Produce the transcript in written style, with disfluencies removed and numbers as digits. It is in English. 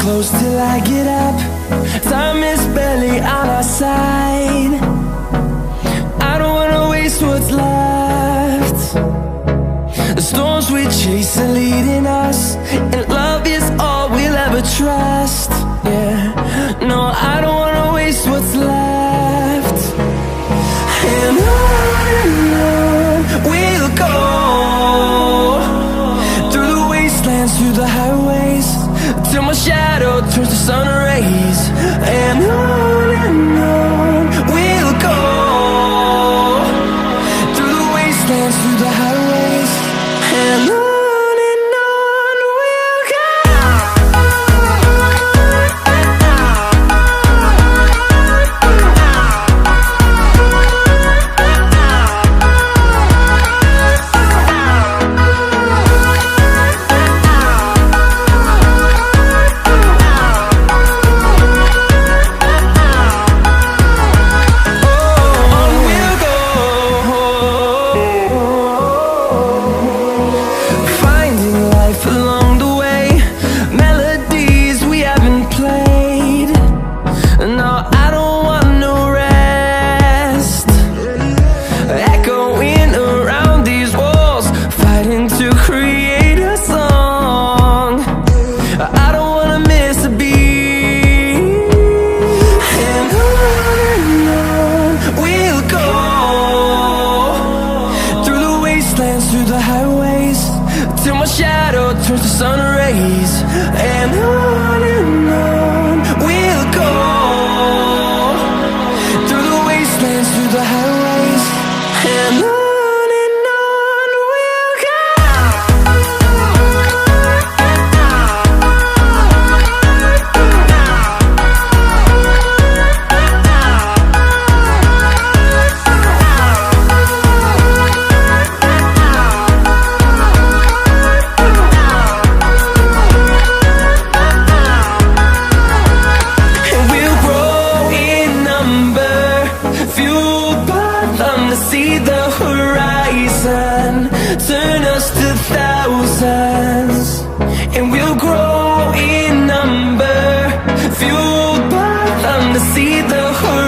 close till I get up. Time is barely on our side. I don't wanna waste what's left. The storms we chase are leading us, and love is all we'll ever trust. Yeah, no, I don't wanna waste what's left. And on we'll go, through the wastelands, through the highways, till my shadow turns to sun rays. And on we'll go, through the wastelands, through the highways, and on we'll go. Through the highways, till my shadow turns to sun rays. And on we'll go, through the wastelands, through the highways, and on we'll go. See the horizon turn us to thousands, and we'll grow in number, fueled by them to see the horizon.